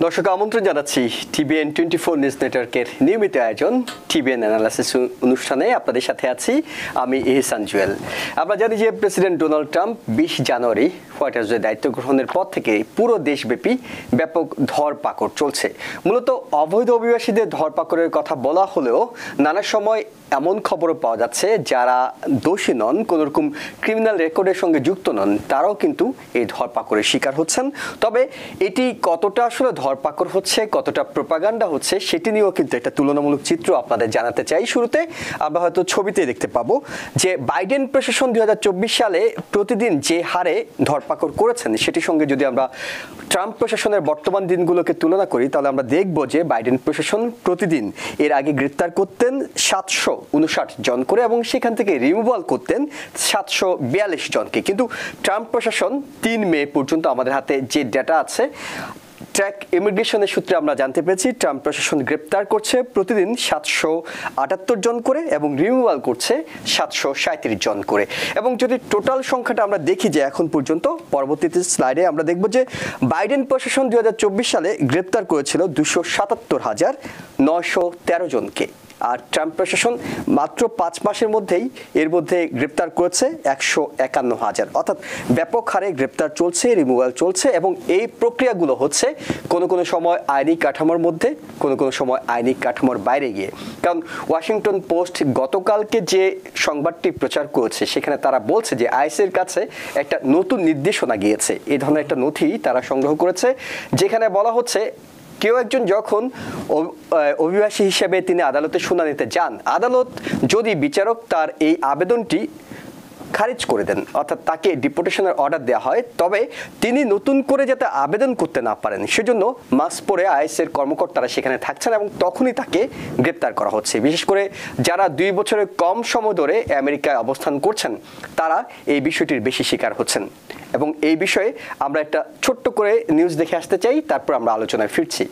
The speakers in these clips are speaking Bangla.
দর্শক আমন্ত্রণ জানাচ্ছি টিবিএন 24 নিউজ নেটওয়ার্কের নিয়মিত আয়োজন টিবিএন অ্যানালাইসিস অনুষ্ঠানে আপনাদের সাথে আছি আমি ইহসান জুয়েল। আমরা জানি যে প্রেসিডেন্ট ডোনাল্ড ট্রাম্প 20 জানুয়ারি হোয়াইট হাউসে দায়িত্ব গ্রহণের পর থেকে পুরো দেশব্যাপী ব্যাপক ধরপাকড় চলছে। মূলত অবৈধ অভিবাসীদের ধরপাকড়ের কথা বলা হলেও নানা সময় এমন খবরও পাওয়া যাচ্ছে যারা দোষী নন, কোনোরকম ক্রিমিনাল রেকর্ডের সঙ্গে যুক্ত নন, তারাও কিন্তু এই ধরপাকড়ের শিকার হচ্ছেন। তবে এটি কতটা আসলে ধরপাকড় হচ্ছে, কতটা প্রোপাগান্ডা হচ্ছে, সেটি নিয়েও কিন্তু একটা তুলনামূলক চিত্র আপনাদের জানাতে চাই। শুরুতে আমরা হয়তো ছবিতে দেখতে পাবো যে বাইডেন প্রশাসন 2024 সালে প্রতিদিন যে হারে ধরপাকড় করেছেন সেটির সঙ্গে যদি আমরা ট্রাম্প প্রশাসনের বর্তমান দিনগুলোকে তুলনা করি তাহলে আমরা দেখব যে বাইডেন প্রশাসন প্রতিদিন এর আগে গ্রেপ্তার করতেন 759 জন করে এবং সেখান থেকে রিমুভাল করতেন 742 জনকে। কিন্তু ট্রাম্প প্রশাসন 3 মে পর্যন্ত আমাদের হাতে যে ডেটা আছে, ট্র্যাক ইমিগ্রেশনের সূত্রে আমরা জানতে পেরেছি ট্রাম্প প্রশাসন গ্রেপ্তার করছে প্রতিদিন 778 জন করে এবং রিমুভাল করছে 737 জন করে। এবং যদি টোটাল সংখ্যাটা আমরা দেখি যে এখন পর্যন্ত, পরবর্তীতে স্লাইডে আমরা দেখব যে বাইডেন প্রশাসন 2024 সালে গ্রেপ্তার করেছিল 277,913 জনকে, আর ট্রাম্প প্রশাসন মাত্র 5 মাসের মধ্যেই এর মধ্যে গ্রেপ্তার করেছে 151,000। অর্থাৎ ব্যাপক হারে গ্রেপ্তার চলছে, রিমুভাল চলছে এবং এই প্রক্রিয়াগুলো হচ্ছে কোনো সময় আইনি কাঠামোর মধ্যে, কোনো সময় আইনি কাঠামোর বাইরে গিয়ে। কারণ ওয়াশিংটন পোস্ট গতকালকে যে সংবাদটি প্রচার করেছে সেখানে তারা বলছে যে আইসির কাছে একটা নতুন নির্দেশনা গিয়েছে। এই ধরনের একটা নথি তারা সংগ্রহ করেছে যেখানে বলা হচ্ছে কেউ একজন যখন অভিবাসী হিসেবে তিনি আদালতে শুনানিতে যান, আদালত যদি বিচারক তার এই আবেদনটি খারিজ করে দেন, অর্থাৎ তাকে ডিপোর্টেশনের অর্ডার দেওয়া হয়, তবে তিনি নতুন করে যাতে আবেদন করতে না পারেন সেজন্য মাস্ক পরে আইএসের কর্মকর্তারা সেখানে থাকছেন এবং তখনই তাকে গ্রেপ্তার করা হচ্ছে। বিশেষ করে যারা 2 বছরের কম সময় ধরে আমেরিকায় অবস্থান করছেন তারা এই বিষয়টির বেশি শিকার হচ্ছেন। এবং এই বিষয়ে আমরা একটা ছোট্ট করে নিউজ দেখে আসতে চাই, তারপর আমরা আলোচনায় ফিরছি।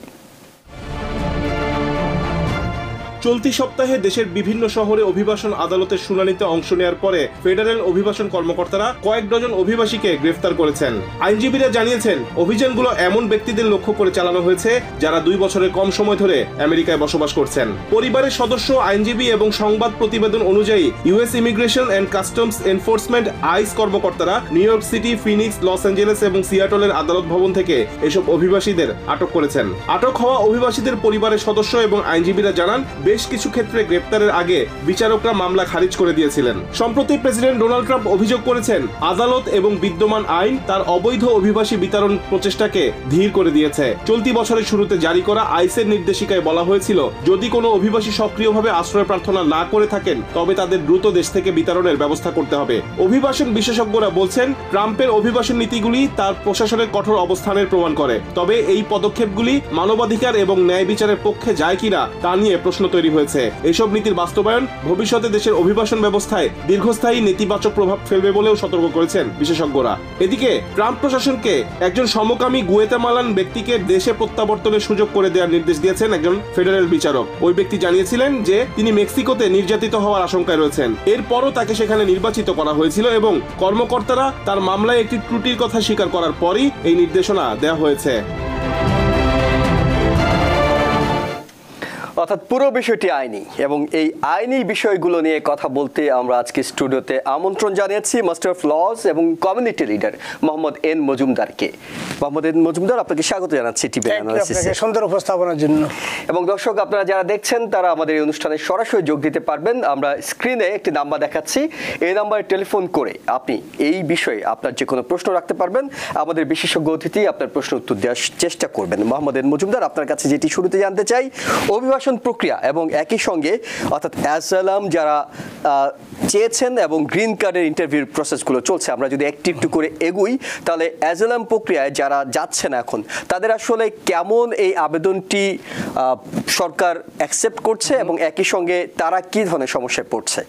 চলতি সপ্তাহে দেশের বিভিন্ন শহরে অভিবাসন আদালতের শুনানিতে অংশ নেওয়ার পরে ফেডারেল অভিবাসন কর্মকর্তারা কয়েক ডজন অভিবাসীকে গ্রেফতার করেছেন। আইনজীবীরা জানিয়েছেন অভিযানগুলো এমন ব্যক্তিদের লক্ষ্য করে চালানো হয়েছে যারা 2 বছরের কম সময় ধরে আমেরিকায় বসবাস করছেন। পরিবারের সদস্য, আইনজীবী এবং সংবাদ প্রতিবেদন অনুযায়ী US Immigration and Customs Enforcement ICE কর্মকর্তারা New York City, Phoenix, Los Angeles এবং সিয়াটলের আদালত ভবন থেকে এসব অভিবাসীদের আটক করেছেন। আটক হওয়া অভিবাসীদের পরিবারের সদস্য এবং আইনজীবীরা জানান বেশ কিছু ক্ষেত্রে গ্রেপ্তারের আগে বিচারকরা মামলা খারিজ করে দিয়েছিলেন। সম্প্রতি প্রেসিডেন্ট ডোনাল্ড ট্রাম্প অভিযোগ করেছেন আদালত এবং বিদ্যমান আইন তার অবৈধ অভিবাসী বিতরণ প্রচেষ্টাকে ধীর করে দিয়েছে। চলতি বছরের শুরুতে জারি করা আইসের নির্দেশিকায় বলা হয়েছিল যদি কোনো অভিবাসী সক্রিয়ভাবে আশ্রয় প্রার্থনা না করে থাকেন তবে তাদের দ্রুত দেশ থেকে বিতরণের ব্যবস্থা করতে হবে। অভিবাসন বিশেষজ্ঞরা বলছেন ট্রাম্পের অভিবাসন নীতিগুলি তার প্রশাসনের কঠোর অবস্থানের প্রমাণ করে, তবে এই পদক্ষেপগুলি মানবাধিকার এবং ন্যায় বিচারের পক্ষে যায় কিনা তা নিয়ে প্রশ্ন তৈরি হয়েছে। এসব নীতির বাস্তবায়ন ভবিষ্যতে দেশের অভিবাসন ব্যবস্থায় দীর্ঘস্থায়ী নেতিবাচক প্রভাব ফেলবে বলেও সতর্ক করেছেন বিশেষজ্ঞরা। এদিকে ট্রাম্প প্রশাসনকে একজন সমকামী গুয়েতেমালান ব্যক্তিকে দেশে প্রত্যাবর্তনের সুযোগ করে দেওয়ার নির্দেশ দিয়েছেন একজন ফেডারেল বিচারক। ওই ব্যক্তি জানিয়েছিলেন যে তিনি মেক্সিকোতে নির্যাতিত হওয়ার আশঙ্কায় রয়েছেন। এরপরও তাকে সেখানে নির্বাচিত করা হয়েছিল এবং কর্মকর্তারা তার মামলায় একটি ত্রুটির কথা স্বীকার করার পরই এই নির্দেশনা দেওয়া হয়েছে। অর্থাৎ পুরো বিষয়টি আইনি এবং এই আইনি বিষয়গুলো নিয়ে কথা বলতে আমরা আজকে স্টুডিওতে আমন্ত্রণ জানিয়েছি মাস্টার অফ লজ এবং কমিউনিটি লিডার মোহাম্মদ এন মজুমদারকে। মোহাম্মদ এন মজুমদার, আপনাকে স্বাগত জানাচ্ছি টিভি অ্যানালাইসিসে, সুন্দর উপস্থাপনার জন্য। এবং দর্শক আপনারা যারা দেখছেন তারা আমাদের এই অনুষ্ঠানে সরাসরি যোগ দিতে পারবেন। আমরা স্ক্রিনে একটি নাম্বার দেখাচ্ছি, এই নাম্বারে টেলিফোন করে আপনি এই বিষয়ে আপনার যে কোনো প্রশ্ন রাখতে পারবেন। আমাদের বিশেষজ্ঞ অতিথি আপনার প্রশ্ন উত্তর দেওয়ার চেষ্টা করবেন। মোহাম্মদ এন মজুমদার, আপনার কাছে যেটি শুরুতে জানতে চাই, অভিবাসন প্রক্রিয়া এবং একই সঙ্গে অর্থাৎ অ্যাসাইলাম যারা চেয়েছেন এবং গ্রিন কার্ডের ইন্টারভিউর প্রসেসগুলো চলছে, আমরা যদি একটু করে এগুই তাহলে অ্যাসাইলাম প্রক্রিয়ায় যারা যাচ্ছেন এখন তাদের আসলে কেমন এই আবেদনটি সরকার অ্যাকসেপ্ট করছে এবং একই সঙ্গে তারা কি ধরনের সমস্যায় পড়ছে?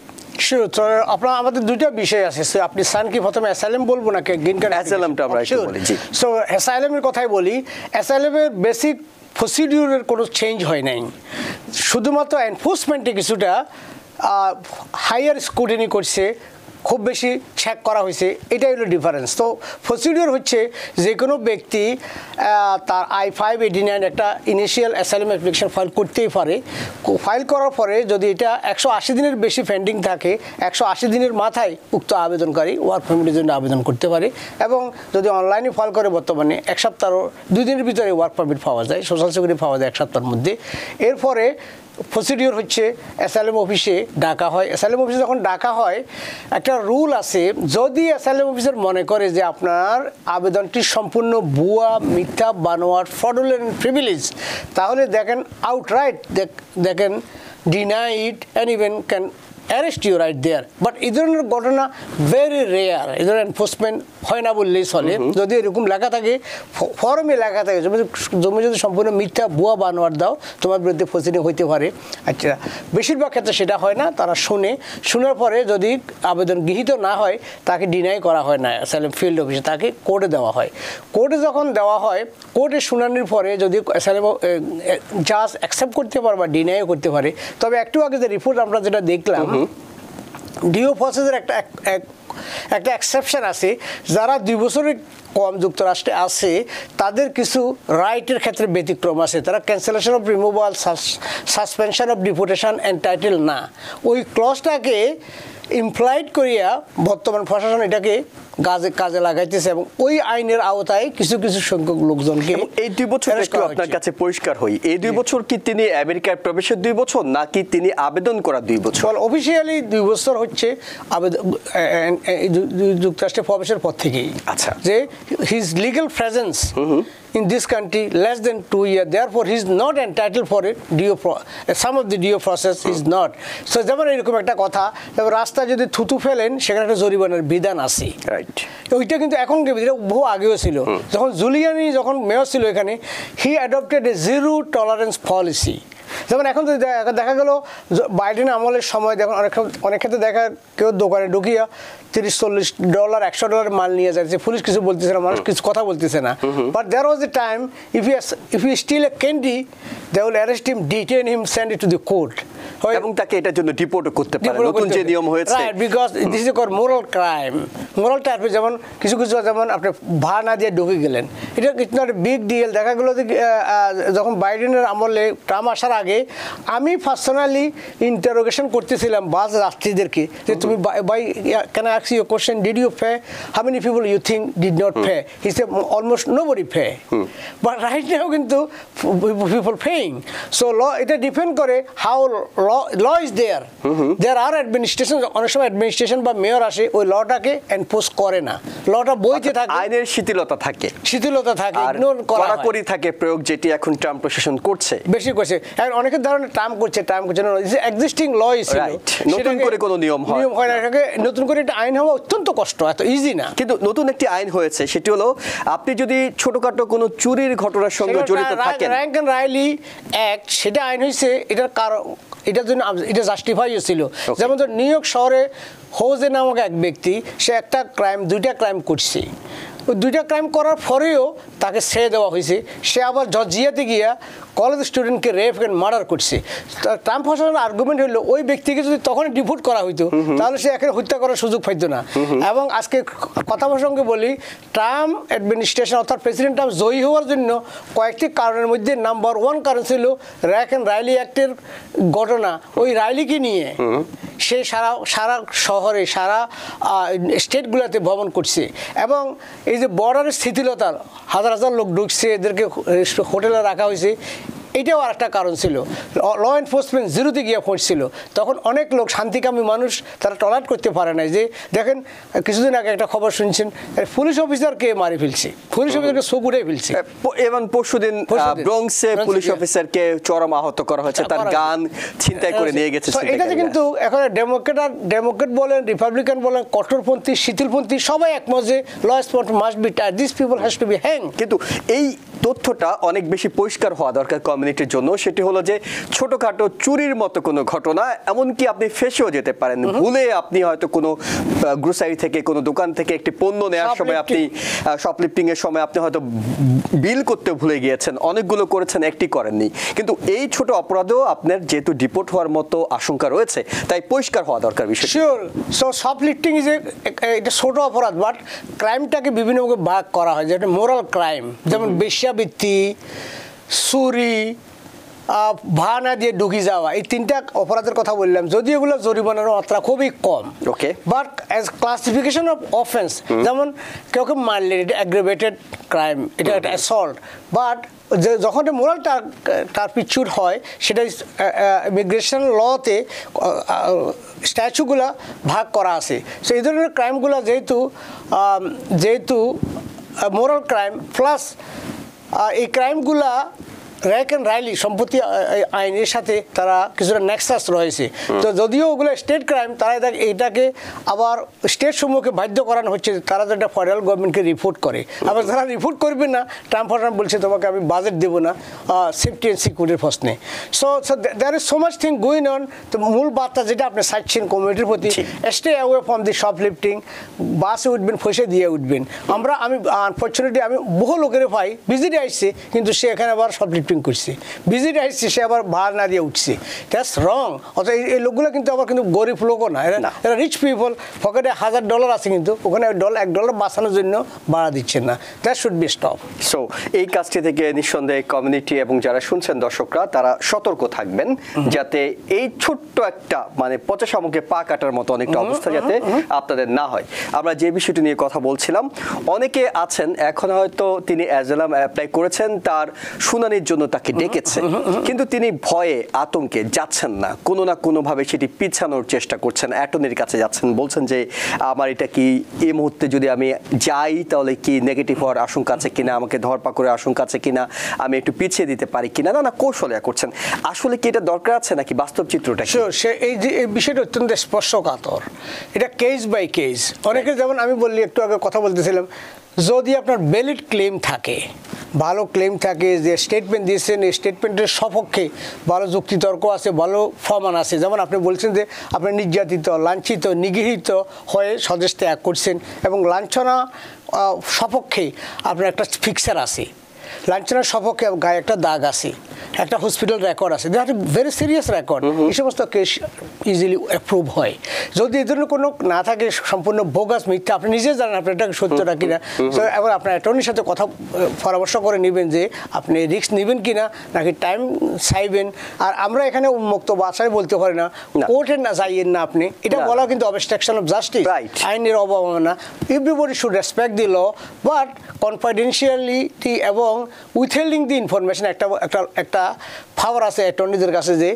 আপনার আমাদের দুইটা বিষয় আছে। আপনি সান কি প্রথমে অ্যাসাইলাম বলবো নাকি গ্রিন কার্ড? অ্যাসাইলামটা আমরা একটু বলি। জি, সো অ্যাসাইলামের কথাই বলি। অ্যাসাইলামের বেসিক প্রসিডিউরের কোনো চেঞ্জ হয় নাই, শুধুমাত্র এনফোর্সমেন্টে কিছুটা হাইয়ার স্ক্রুটিনি করছে, খুব বেশি চেক করা হয়েছে, এটাই হলো ডিফারেন্স। তো প্রসিডিওর হচ্ছে যে কোনো ব্যক্তি তার I-589 একটা ইনিশিয়াল অ্যাসাইলাম অ্যাপ্লিকেশন ফাইল করতেই পারে। ফাইল করার পরে যদি এটা 180 দিনের বেশি পেন্ডিং থাকে, 180 দিনের মাথায় উক্ত আবেদনকারী ওয়ার্ক পারমিটের জন্য আবেদন করতে পারে। এবং যদি অনলাইনে ফাইল করে বর্তমানে 1 সপ্তাহ 2 দিনের ভিতরে ওয়ার্ক পারমিট পাওয়া যায়, সোশ্যাল সিকিউরিটি পাওয়া যায় 1 সপ্তাহের মধ্যে। এরপরে প্রসিডিওর হচ্ছে অ্যাসাইলাম অফিসে ডাকা হয়। অ্যাসাইলাম অফিসে যখন ডাকা হয়, একটা রুল আছে, যদি অ্যাসাইলাম অফিসার মনে করে যে আপনার আবেদনটি সম্পূর্ণ ভুয়া, মিথ্যা, বানোয়াট, ফ্রডুলেন্ট, প্রিভিলেজ, তাহলে দেখেন আউটরাইট দেখেন deny it and even can arrest you right there. But এই ধরনের ঘটনা ভেরি রেয়ার, এই ধরনের এনফোর্সমেন্ট হয় না বললেই চলে। যদি এরকম লেখা থাকে, ফর্মে লেখা থাকে জমি যদি সম্পূর্ণ মিথ্যা, ভুয়া, বানোয়াট দাও, তোমার বিরুদ্ধে প্রসিডিং হইতে পারে। আচ্ছা, বেশিরভাগ ক্ষেত্রে সেটা হয় না। তারা শোনার পরে যদি আবেদন গৃহীত না হয়, তাকে ডিনাই করা হয় না অ্যাসাইলাম ফিল্ড অফিসে, তাকে কোর্টে দেওয়া হয়। কোর্টে যখন দেওয়া হয়, কোর্টে শুনানির পরে যদি অ্যাসাইলাম জাজ অ্যাকসেপ্ট করতে পারে বা ডিনাইও করতে পারে। তবে একটু আগে যে রিপোর্ট আমরা যেটা দেখলাম, ডিও প্রসেসের একটা এক্সেপশন আছে। যারা 2 বছরের কম যুক্তরাষ্ট্রে আছে, তাদের কিছু রাইটের ক্ষেত্রে ব্যতিক্রম আছে। তারা cancellation of removal, suspension of deportation entitle না, ওই ক্লজটাকে ইমপ্লয়েড করিয়া বর্তমান প্রশাসন এটাকে কাজে লাগাইতেছে এবং ওই আইনের আওতায় কিছু কিছু সংখ্যক লোকজনকে। এই 2 বছর একটু আপনার কাছে পরিষ্কার হই, এই 2 বছর কি তিনি আমেরিকায় প্রবেশের 2 বছর, নাকি তিনি আবেদন করা 2 বছর? অফিসিয়ালি 2 বছর হচ্ছে আবেদন যুক্তরাষ্ট্রে প্রবেশের পর থেকেই। আচ্ছা, যে his legal presence in this country less than 2 years, therefore he is not entitled for it. Some of the DO process is not. So যেমন এরকম একটা কথা, রাস্তায় যদি থুতু ফেলেন সেখানে একটা জরিমানার বিধান আছে, রাইট? ওইটা কিন্তু এখন বহু আগেও ছিল। যখন জুলিয়ানি যখন মেয়র ছিল এখানে, হি অ্যাডপ্টেড এ জিরো টলারেন্স পলিসি। যেমন এখন যদি দেখা গেল বাইডেন আমলের সময়, দেখুন অনেক ক্ষেত্রে দেখা কেউ দোকানে ঢুকিয়া $30-40, $100 মাল নিয়ে যাচ্ছে, পুলিশ কিছু বলতেছে না, মানুষ কিছু কথা বলতেছে না। But there was a time, if he steal a candy, they will arrest him, detain him, send it to the court, এবং তাকে এটার জন্য ডিপোর্ট করতে পারে। নতুন যে নিয়ম হয়েছে, right, because this is called moral crime. Moral টাইপের, যেমন কিছু যেমন আপনি ভাড়া না দিয়ে ঢুকে গেলেন, এটা it's not a big deal. দেখা গেলো যে যখন বাইডেনের আমলে, ট্রাম্প আসার আগে, আমি পার্সোনালি ইন্টারোগেশন করতেছিলাম বাস যাত্রীদেরকে যে তুমি by can I ask you a question, did you pay, how many people you think did not pay? He say almost nobody pay. But right now কিন্তু পিপল পেইং। সো ল এটা ডিপেন্ড করে how law is there. There are administration, অনেক সময় অ্যাডমিনিস্ট্রেশন বা মেয়র আসে, ওই লটাকে এনফোর্স করে না, লটা বইতে থাকে, আইনের শিথিলতা থাকে, ইগনোর করা থাকে প্রয়োগ, যেটি এখন ট্রাম্প প্রশাসন করছে, বেশি করছে। অনেকের ধারণা ট্রাম্প করছে না, এক্সিস্টিং ল ছিল, নতুন করে কোনো নিয়ম হয় না। এটাকে নতুন করে একটা আইন হওয়া অত্যন্ত কষ্ট, এত ইজি না। কিন্তু নতুন একটি আইন হয়েছে, সেটি হলো আপনি যদি ছোটখাটো কোনো চুরির ঘটনার সঙ্গে জড়িত থাকেন, র্যাঙ্ক অ্যান্ড রাইলি অ্যাক্ট, সেটা আইন হয়েছে, এটার কারণ এটার জন্য এটা জাস্টিফাই ছিল। যেমন ধর নিউ ইয়র্ক শহরে হোজে নামক এক ব্যক্তি, সে একটা ক্রাইম, 2টা ক্রাইম করছে। ওই 2টা ক্রাইম করার পরেও তাকে ছেড়ে দেওয়া হয়েছে। সে আবার জর্জিয়াতে গিয়া কলেজ স্টুডেন্টকে রেপ অ্যান্ড মার্ডার করছে। ট্রাম্প প্রশাসনের আর্গুমেন্ট হলো, ওই ব্যক্তিকে যদি তখনই ডিপোর্ট করা হইতো, তাহলে সে একে হত্যা করার সুযোগ পাইত না। এবং আজকে কথা প্রসঙ্গে বলি, ট্রাম্প অ্যাডমিনিস্ট্রেশন অর্থাৎ প্রেসিডেন্ট ট্রাম্প জয়ী হওয়ার জন্য কয়েকটি কারণের মধ্যে নাম্বার 1 কারণ ছিল র্যাক অ্যান্ড রাইলি অ্যাক্টের ঘটনা। ওই রাইলিকে নিয়ে সে সারা শহরে, সারা স্টেটগুলোতে ভ্রমণ করছে। এবং এই যে বর্ডারের শিথিলতা, হাজার হাজার লোক ঢুকছে, এদেরকে হোটেলে রাখা হয়েছে, এটাও আর একটা কারণ ছিল। ল এনফোর্সমেন্ট জিরোতে গিয়ে পড়ছিল, তখন অনেক লোক, শান্তিকামী মানুষ, তারা টলারেট করতে পারে না। যে দেখেন কিছুদিন আগে একটা খবর শুনছেন, পুলিশ অফিসারকে মারি ফেলছে, পুলিশ অফিসারকে চোখ উঠে ফেলছে। এবং পরশুদিন ব্রঙ্কসে পুলিশ অফিসারকে চরম আহত করা হয়েছে, তার গান ছিনতাই করে নিয়ে গেছে। এটাতে কিন্তু এখন ডেমোক্রেট বলেন, রিপাবলিকান বলেন, কঠোরপন্থী, শিথিলপন্থী, সবাই একমত যে law enforcement must be tight, this people has to be hang. কিন্তু এই তথ্যটা অনেক বেশি পরিষ্কার হওয়া দরকার কমিউনিটির জন্য, সেটি হলো যে ছোটখাটো চুরির মতো কোনো ঘটনা, এমনকি আপনি ফেসেও যেতে পারেন, ভুলে আপনি হয়তো কোনো গ্রোসারি থেকে কোনো দোকান থেকে একটি পণ্য নেওয়ার সময় আপনি শপলিফটিং এর সময় আপনি হয়তো বিল করতে ভুলে গিয়েছেন, অনেকগুলো করেছেন, একটি করেননি, কিন্তু এই ছোট অপরাধেও আপনার যেহেতু ডিপোর্ট হওয়ার মতো আশঙ্কা রয়েছে, তাই পরিষ্কার হওয়া দরকার বিষয়। শিওর। সো শপলিফটিং ইজ এটা ছোট অপরাধ, বাট ক্রাইমটাকে বিভিন্ন ভাগ করা হয়, যেটা মোরাল ক্রাইম, যেমন বেশ্যাবৃত্তি, চুরি, ভাড়া দিয়ে ঢুকি যাওয়া, এই তিনটা অপরাধের কথা বললাম, যদি এগুলো জরিমানার মাত্রা খুবই কম, okay, but as classification of offence, যেমন কেউ মারলে এটা অ্যাগ্রেভেটেড ক্রাইম, এটা একটা অ্যাসল্ট, বাট যখন মোরাল টার্পিচিউড হয় সেটা ইমিগ্রেশন লতে স্ট্যাচুগুলো ভাগ করা আছে। সো এই ধরনের ক্রাইমগুলো যেহেতু মোরাল ক্রাইম প্লাস এই ক্রাইমগুলা র্যাক অ্যান্ড রাইলি সম্পত্তি আইনের সাথে তারা কিছুটা নেক্সাস রয়েছে। তো যদিও ওগুলো স্টেট ক্রাইম, তারা এটাকে আবার স্টেট সমূহকে বাধ্য করানো হচ্ছে তারা যেটা ফেডারেল গভর্নমেন্টকে রিপোর্ট করে। আবার যারা রিপোর্ট করবে না, ট্রাম্প বলছে তোমাকে আমি বাজেট দেবো না সেফটি অ্যান্ড সিকিউরিটির প্রশ্নে। So there is so much thing going on. তো মূল বার্তা যেটা আপনি চাইছেন কমিউনিটির প্রতি, stay away from the shoplifting. বাসে উঠবেন, ফসে দিয়ে উঠবেন। আমি আনফর্চুনেটলি আমি বহু লোকের পাই ভিজিটে আসছে, কিন্তু সে এখানে আবার শপলিফটিং করছে, ভিজিট আসছে, সে আবার ভাড়া না দিয়ে উঠছে। দ্যাটস রং। অর্থাৎ এই লোকগুলো কিন্তু আবার কিন্তু গরিব লোকও না, এরা রিচ পিপল, পকেটে $1000 আছে, কিন্তু ওখানে $1 বাঁচানোর জন্য ভাড়া দিচ্ছেন না। That should be stop. So এই কাজটি থেকে নিঃসন্দেহে কমিউনিটি এবং যারা শুনছেন দর্শকরা, তারা সতর্ক থাকবেন যাতে এই ছোট্ট একটা মানে পচা শামুকে পা কাটার মতো অনেকটা অবস্থা যাতে আপনাদের না হয়। আমরা যে বিষয়টি নিয়ে কথা বলছিলাম, অনেকে আছেন এখন হয়তো তিনি অ্যাজাইলাম অ্যাপ্লাই করেছেন, তার শুনানির জন্য তাকে ডেকেছে, কিন্তু তিনি ভয়ে আতঙ্কে যাচ্ছেন না, কোনো না কোনোভাবে সেটি পিছানোর চেষ্টা করছেন, অ্যাটর্নির কাছে যাচ্ছেন, বলছেন যে আমার এটা কি এই মুহূর্তে যদি আমি যাই তাহলে কি নেগেটিভ হওয়ার আশঙ্কা আছে কিনা, আমাকে ধরপাকড়ের আশঙ্কা আছে কিনা, আমি একটু পিছিয়ে দিতে পারি কিনা, না কৌশলে করছেন। আসলে কি এটা দরকার আছে নাকি বাস্তব চিত্রটা? সে এই বিষয়টা অত্যন্ত স্পর্শকাতর, এটা কেস বাই কেস। অনেকে যেমন আমি বললি একটু আগে কথা বলতেছিলাম, যদি আপনার ভ্যালিড ক্লেম থাকে, ভালো ক্লেম থাকে, যে স্টেটমেন্ট দিয়েছেন, এই স্টেটমেন্টের সপক্ষে ভালো যুক্তিতর্ক আছে, ভালো প্রমাণ আছে, যেমন আপনি বলছেন যে আপনি নির্যাতিত, লাঞ্ছিত, নিগৃহীত হয়ে স্বদেশ ত্যাগ করছেন এবং লাঞ্ছনা সপক্ষে আপনার একটা ফিক্সার আছে, লাঞ্ছনার সপক্ষে গায়ে একটা দাগ আছে, একটা হসপিটাল রেকর্ড আছে, দ্যাট ভেরি সিরিয়াস রেকর্ড। এই সমস্ত কেস ইজিলি অ্যাপ্রুভ হয়। যদি এই ধরনের কোনো না থাকে, সম্পূর্ণ বোগাস, মিথ্যা, আপনি নিজে জানেন আপনার এটা সত্যটা কিনা, এবার আপনার অ্যাটর্নির সাথে কথা পরামর্শ করে নেবেন যে আপনি রিস্ক নেবেন কিনা, নাকি টাইম চাইবেন। আর আমরা এখানে উন্মুক্ত ভাষায় বলতে পারি না, কোর্টে না যাইয়েন না আপনি, এটা বলা কিন্তু অবস্ট্রাকশন অফ জাস্টিস, আইনের অবমাননা। Everybody should respect the law, but confidentiality এবং উইথহোল্ডিং দি ইনফরমেশন একটা পাওয়ার আছে অ্যাটর্নিদের কাছে, যে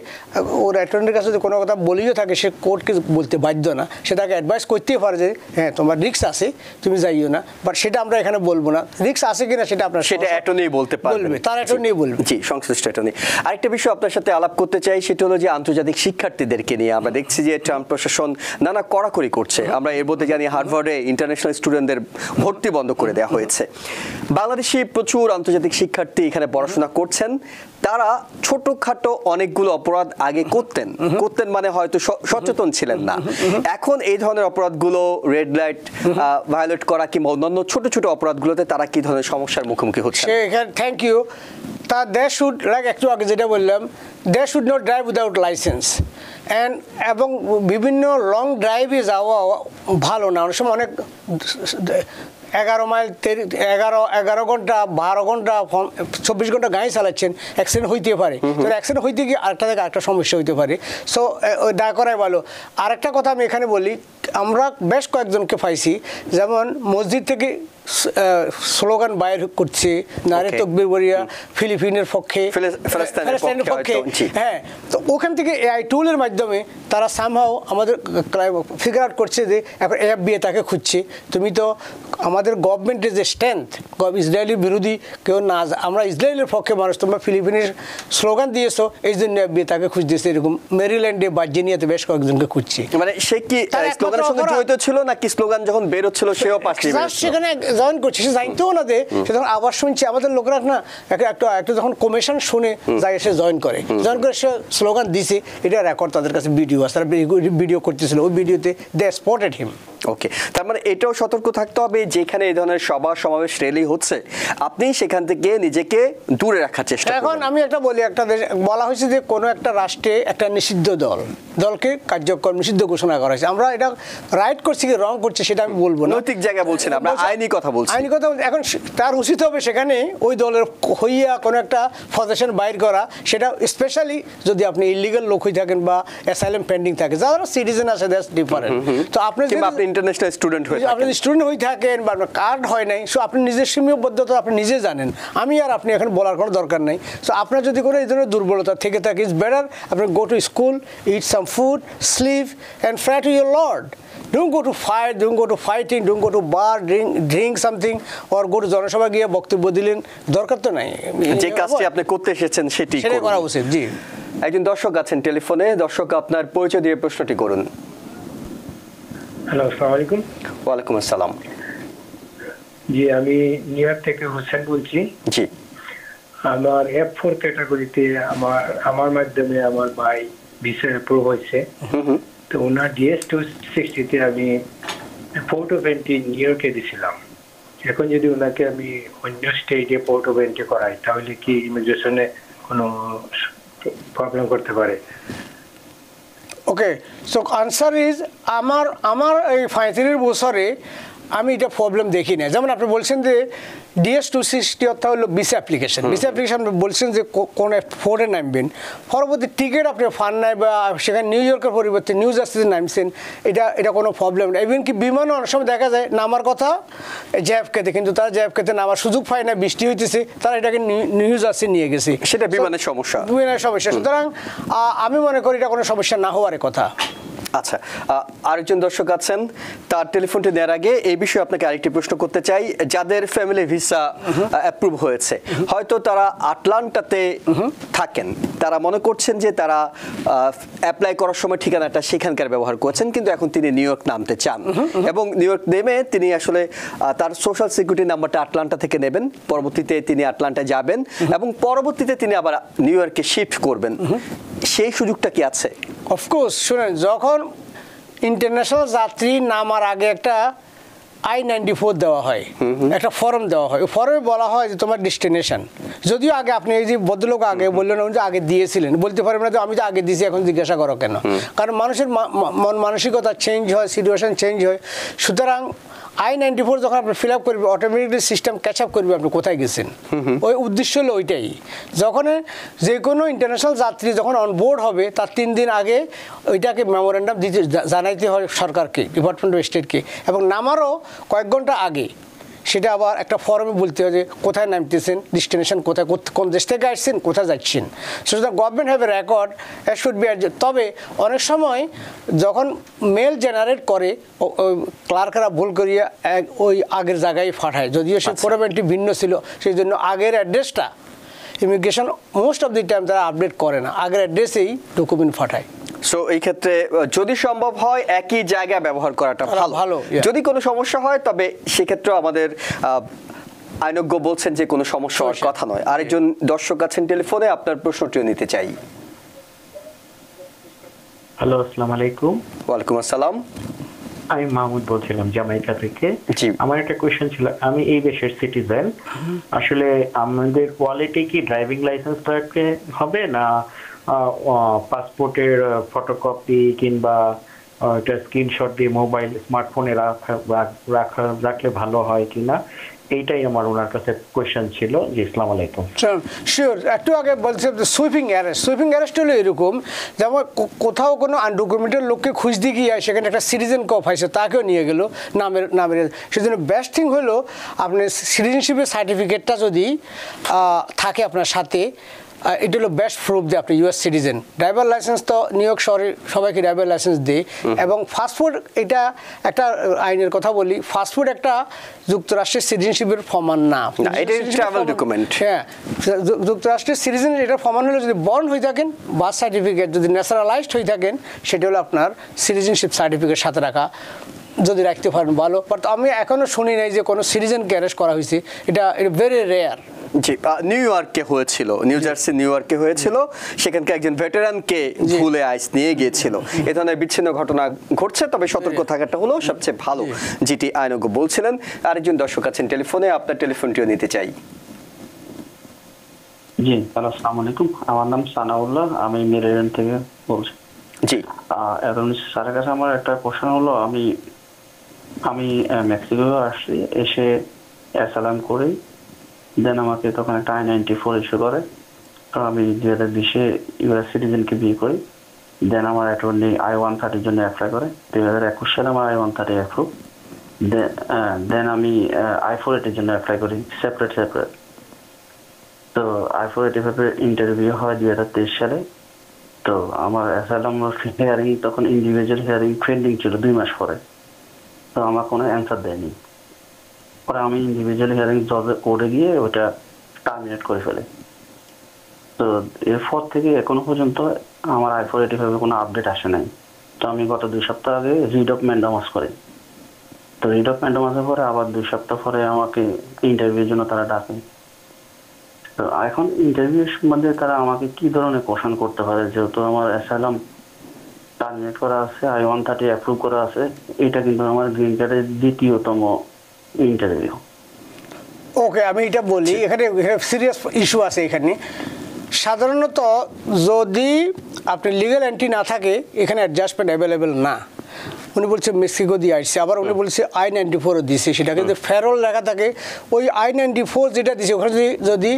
ওর অ্যাটর্নির কাছে যে কোনো কথা বলিও থাকে, সে কোর্টকে বলতে বাধ্য না, সে তাকে অ্যাডভাইস করতেই পারে যে হ্যাঁ তোমার রিস্ক আছে, তুমি যাইও না, বাট সেটা আমরা এখানে বলবো না, রিস্ক আছে কিনা সেটা আপনার সেটা অ্যাটর্নি বলতে পারবে, তার অ্যাটর্নি বলবে। জি, সংশ্লিষ্ট অ্যাটর্নি। আরেকটা বিষয় আপনার সাথে আলাপ করতে চাই, সেটা হলো যে আন্তর্জাতিক শিক্ষার্থীদেরকে নিয়ে আমরা দেখছি যে ট্রাম্প প্রশাসন নানা কড়াকড়ি করছে। আমরা এর মধ্যে জানি হার্ভার্ডে ইন্টারন্যাশনাল স্টুডেন্টদের ভর্তি বন্ধ করে দেওয়া হয়েছে। বাংলাদেশি প্রচুর আন্তর্জাতিক শিক্ষার্থী এখানে পড়াশোনা করছেন, তারা ছোটখাটো অনেকগুলো অপরাধ আগে করতেন মানে হয়তো সচেতন ছিলেন না। এখন এই ধরনের অপরাধগুলো, রেড লাইট ভায়োলেট করা কিংবা অন্যান্য ছোট ছোট অপরাধগুলোতে তারা কি ধরনের সমস্যার মুখোমুখি হচ্ছে? Thank you. তা দে শুড, লাইক একটু আগে যেটা বললাম, they should not drive without licence. এবং বিভিন্ন লং ড্রাইভে যাওয়া ভালো না। অনেক সময় অনেক 11 মাইল 11 ঘন্টা 12 ঘন্টা 24 ঘন্টা গাড়ি চালাচ্ছেন, অ্যাক্সিডেন্ট হইতে পারে। তো অ্যাক্সিডেন্ট হইতে গিয়ে আরেকটা থেকে আরেকটা সমস্যা হইতে পারে। সো না করাই ভালো। আরেকটা কথা আমি এখানে বলি, আমরা বেশ কয়েকজনকে পাইছি, যেমন মসজিদ থেকে স্লোগান বাইর করছে, নারে তকবীর বলিয়া ফিলিপিনের পক্ষে, ফিলিস্তিনের পক্ষে। হ্যাঁ, তো ওখান থেকে এআই টুলের মাধ্যমে তারা সামহাও আমাদের ফিগার আউট করছে যে এখন FBI তাকে খুঁজছে। তুমি তো আমাদের গভর্নমেন্টের যে স্ট্রেংথ, ইসরায়েলের বিরোধী কেউ না, আমরা ইসরায়েলের পক্ষে মানুষ, তোমরা ফিলিপিনের স্লোগান দিয়েছো, এই জন্য FBI তাকে খুঁজতেছে। এরকম মেরিল্যান্ডে, ভার্জিনিয়াতে বেশ কয়েকজনকে খুঁজছে। মানে সে কি স্লোগানের সঙ্গে জড়িত ছিল নাকি স্লোগান যখন বের হচ্ছিল সেও পাশে? সেখানে জয়েন করছে, সে জানতেও না দেয়, সে তখন আবার শুনছে। আমাদের লোকেরা না একটা যখন কমিশন শুনে যায় সে জয়েন করে সে স্লোগান দিছে, এটা রেকর্ড তাদের কাছে ভিডিও আছে, তারা ভিডিও করতেছিল, ওই ভিডিওতে দে স্পটেড হিম। ওকে, তার মানে এটাও সতর্ক থাকতে হবে, যেখানে এই ধরনের সভা সমাবেশ র্যালি হচ্ছে আপনি সেখান থেকে নিজেকে দূরে রাখার চেষ্টা করবেন। এখন আমি একটা বলি, একটা দেশ বলা হয়েছে যে কোনো একটা রাষ্ট্রে একটা নিষিদ্ধ দলকে কার্যক্রম নিষিদ্ধ ঘোষণা করা হয়েছে। আমরা এটা রাইট করছি কি রং করছি সেটা আমি বলবো না, নৈতিক জায়গা বলছেন, আমরা আইনি কথা বলছি। আইনি কথা বলছি। এখন তার উচিত হবে সেখানে ওই দলের হইয়া কোনো একটা পজিশন বাইর করা, সেটা স্পেশালি যদি আপনি ইলিগাল লোক হয়ে থাকেন বা অ্যাসাইলাম পেন্ডিং থাকে, যারা সিটিজেন আছে দ্যাটস ডিফারেন্ট। তো আপনি ইন্টারন্যাশনাল স্টুডেন্ট হয়ে আপনি স্টুডেন্ট হয়ে থাকেন বা আপনার কার্ড হয় নাই, সো আপনি নিজের সীমাবদ্ধতা আপনি নিজে জানেন, আমি আর আপনি এখন বলার কোনো দরকার নেই। সো আপনার যদি কোনো এই ধরনের দুর্বলতা থেকে থাকে, ইটস বেটার আপনি go to school, eat some food, sleep and pray to your lord. Don't go to fight, don't go to fighting, don't go to bar, drink something, or go to জনসভা গিয়ে বক্তব্য দিলেন, দরকার তো নাই। যে কাজটি আপনি করতে এসেছেন সেটাই করা উচিত। জি, একজন দর্শক আছেন টেলিফোনে। দর্শক, আপনার পরিচয় দিয়ে প্রশ্নটি করুন। হ্যালো, আসসালামু আলাইকুম। ওয়ালাইকুম আসসালাম। জি, আমি নিউ ইয়র্ক থেকে হোসেন বলছি। জি, আমার F4 ক্যাটাগরিতে আমার মাধ্যমে আমার ভাই ভিসা অ্যাপ্রুভ হয়েছে। তো ওনার DS-260 আমি পোর্ট অফ এন্ট্রি নিউ ইয়র্কে দিয়েছিলাম। এখন যদি ওনাকে আমি অন্য স্টেটে পোর্ট অফ এন্ট্রি করাই, তাহলে কি ইমিগ্রেশনে কোনো প্রবলেম করতে পারে? ওকে, সো আনসার ইজ আমার এই 35 বছরে আমি এটা প্রবলেম দেখি না। যেমন আপনি বলছেন যে DS-260 অর্থাৎ হলো ভিসা অ্যাপ্লিকেশন বলছেন যে কোন ফোর্টে নামবেন, পরবর্তী টিকিট আপনি ফান নাই বা সেখানে নিউ ইয়র্কের পরিবর্তে নিউ জার্সিতে নামছেন, এটা কোনো প্রবলেম না। ইভেন কি বিমানও অনেক সময় দেখা যায় নামার কথা JFKতে, কিন্তু তারা JFKতে নামার সুযোগ পায় না, বৃষ্টি হইতেছে, তারা এটাকে নিউ জার্সি নিয়ে গেছে, সেটা বিমানের সমস্যা। সুতরাং আমি মনে করি এটা কোনো সমস্যা না হওয়ার কথা। আচ্ছা, আরেকজন দর্শক আছেন, তার টেলিফোনটি দেওয়ার আগে এই বিষয়ে আপনাকে আরেকটি প্রশ্ন করতে চাই। যাদের ফ্যামিলি ভিসা অ্যাপ্রুভ হয়েছে, হয়তো তারা আটলান্টাতে থাকেন, তারা মনে করছেন যে তারা অ্যাপ্লাই করার সময় ঠিকানাটা সেখানকার ব্যবহার করছেন, কিন্তু এখন তিনি নিউ ইয়র্ক নামতে চান এবং নিউ ইয়র্ক নেমে তিনি আসলে তার সোশ্যাল সিকিউরিটি নাম্বারটা আটলান্টা থেকে নেবেন, পরবর্তীতে তিনি আটলান্টা যাবেন এবং পরবর্তীতে তিনি আবার নিউ ইয়র্কে শিফট করবেন, সেই সুযোগটা কি আছে? অফকোর্স, শুনেন, যখন ইন্টারন্যাশনাল যাত্রী নামার আগে একটা I-94 দেওয়া হয়, একটা ফর্ম দেওয়া হয়, ওই ফর্মে বলা হয় যে তোমার ডেস্টিনেশন। যদিও আগে আপনি এই যে ভদ্রলোক আগে বললেন যে আগে দিয়েছিলেন, বলতে পারবেন না যে আমি তো আগে দিয়েছি, এখন জিজ্ঞাসা করো কেন? কারণ মানুষের মন মানসিকতা চেঞ্জ হয়, সিচুয়েশন চেঞ্জ হয়। সুতরাং I-94 যখন আপনি ফিল আপ করবে, অটোমেটিকলি সিস্টেম ক্যাচ আপ করবে আপনি কোথায় গেছেন। ওই উদ্দেশ্য হলো ওইটাই। যখন যে কোনো ইন্টারন্যাশনাল যাত্রী যখন অনবোর্ড হবে, তার 3 দিন আগে ওইটাকে মেমোরেন্ডাম দিতে জানাইতে হয় সরকারকে, ডিপার্টমেন্ট অফ স্টেটকে, এবং নামারও কয়েক ঘন্টা আগে সেটা আবার একটা ফর্মে বলতে হয় যে কোথায় নামতেছেন, ডেস্টিনেশন কোথায়, কোন দেশ থেকে আসছেন, কোথায় যাচ্ছেন। সুতরাং government have a record, A should be. তবে অনেক সময় যখন মেল জেনারেট করে ক্লার্করা ভুল করিয়া ওই আগের জায়গায় পাঠায়, যদিও সে ফর্মেটটি ভিন্ন ছিল, সেই জন্য আগের অ্যাড্রেসটা immigration most of the time তারা আপডেট করে না, আগের অ্যাড্রেসেই ডকুমেন্ট পাঠায়। সো এই ক্ষেত্রে যদি সম্ভব হয় একই জায়গায় ব্যবহার করাটা ভালো। যদি কোনো সমস্যা হয় তবে সেক্ষেত্রে আমাদের আইনজ্ঞ বলছেন যে কোনো সমস্যা হওয়ার কথা নয়। আরেকজন দর্শক আছেন টেলিফোনে, আপনার প্রশ্নটিও নিতে চাই। হ্যালো, আসসালামু আলাইকুম। ওয়ালাইকুম আসসালাম। আমি মাহমুদ বলছিলাম জামাইকা থেকে। জি, আমার একটা কোয়েশ্চেন ছিল, আমি এই দেশের সিটিজেন, আসলে আমাদের ওয়ালেটে কি ড্রাইভিং লাইসেন্স থাকতে হবে না পাসপোর্টের ফটোকপি কিংবা এটা স্ক্রিনশট দিয়ে মোবাইল স্মার্টফোনে রাখলে ভালো হয় কিনা, এইটাই আমার ওনার কাছে কোয়েশ্চেন ছিল। জি, আসসালামু আলাইকুম। শিওর, একটু আগে বলছি সুইপিং অ্যারেস্ট হলো এরকম, যেমন কোথাও কোনো আনডকুমেন্টেড লোককে খুঁজতে গিয়ে সেখানে একটা সিটিজেন কপ হয়েছে, তাকেও নিয়ে গেল নামের। সেজন্য বেস্ট থিং হলো আপনি সিটিজেনশিপের সার্টিফিকেটটা যদি থাকে আপনার সাথে, এটা হলো বেস্ট প্রুফ যে আপনি US সিটিজেন। ড্রাইভার লাইসেন্স তো নিউ ইয়র্ক শহরে সবাইকে ড্রাইভার লাইসেন্স দেয়, এবং ফাস্টফুড, এটা একটা আইনের কথা বলি, ফাস্টফুড একটা যুক্তরাষ্ট্রের সিটিজেনশিপের প্রমাণ না, এটা ট্রাভেল ডকুমেন্ট। হ্যাঁ, যুক্তরাষ্ট্রের সিটিজেন এটার প্রমাণ হলো যদি বর্ন হয়ে থাকেন, বার্থ সার্টিফিকেট যদি ন্যাচারালাইজড হয়ে থাকেন, সেটা হলো আপনার সিটিজেনশিপ সার্টিফিকেট সাথে রাখা যদি রাখতে পারেন ভালো, বাট আমি এখনো শুনি নাই যে কোনো সিটিজেনকে অ্যারেস্ট করা হয়েছে, এটা ভেরি রেয়ার। জি, নিউ ইয়র্কে হয়েছিল, নিউ জার্সি নিউ ইয়র্কে হয়েছিল, সেখানকে একজন ভেটেরানকে ভুলে আইস নিয়ে গিয়েছিল। এ ধরনের বিচ্ছিন্ন ঘটনা ঘটছে, তবে সতর্ক থাকাটা হলো সবচেয়ে ভালো, যেটি আইনজ্ঞ বলছিলেন। আরেকজন দর্শক আছেন টেলিফোনে, আপনার টেলিফোনটিও নিতে চাই। জি, আসসালামু আলাইকুম। আমার নাম সানাউল্লাহ, আমি মেরিল্যান্ড থেকে বলছি। জি, এখন স্যারের কাছে আমার একটা প্রশ্ন হলো, আমি মেক্সিকো আসছি, এসে অ্যাসাইলাম করি, দেন আমাকে তখন একটা I-94 ইস্যু করে। তো আমি 2020-এ ইউএস সিটিজেনকে বিয়ে করি, দেন আমার অ্যাটর্নি I-130 জন্য অ্যাপ্লাই করে। 2021 সালে আমার I-130 অ্যাপ্রুভ। দেন আমি I-480 জন্য অ্যাপ্লাই করি সেপারেট। তো I-485 ইন্টারভিউ হয় 2023 সালে। তো আমার অ্যাসাইলাম হিয়ারিং তখন ইন্ডিভিজুয়াল হিয়ারিং পেন্ডিং ছিল 2 মাস পরে। তো আমার কোনো অ্যান্সার দেয়নি। পরে আমি ইন্ডিভিজুয়াল হিয়ারিং জবে কোর্টে গিয়ে ওটা টার্মিনেট করে ফেলে। তো এরপর থেকে এখনো পর্যন্ত আমার I-485 কোনো আপডেট আসে নাই। তো আমি গত 2 সপ্তাহ আগে রিড অফ ম্যান্ডামাস করি। তো রিড অফ ম্যান্ডামাসের পরে আবার 2 সপ্তাহ পরে আমাকে ইন্টারভিউর জন্য তারা ডাকে। তো এখন ইন্টারভিউর মধ্যে তারা আমাকে কি ধরনের কোশ্চেন করতে পারে, যেহেতু আমার অ্যাসাইলাম টার্মিনেট করা আছে, I-130 অ্যাপ্রুভ করা আছে, এটা কিন্তু আমার গ্রিন কার্ডের দ্বিতীয়তম ইন্টারভিউ। ওকে, আমি এটা বলি, এখানে সিরিয়াস ইস্যু আছে এখানে। সাধারণত যদি আপনি লিগ্যাল এন্ট্রি না থাকে, এখানে অ্যাডজাস্টমেন্ট অ্যাভেলেবেল না। উনি বলছে মেক্সিকো দিয়ে আসছে, আবার উনি বলছে I-94 দিচ্ছে, সেটা কিন্তু ফেরল লেখা থাকে। ওই I-94 যেটা দিচ্ছে ওখানে যদি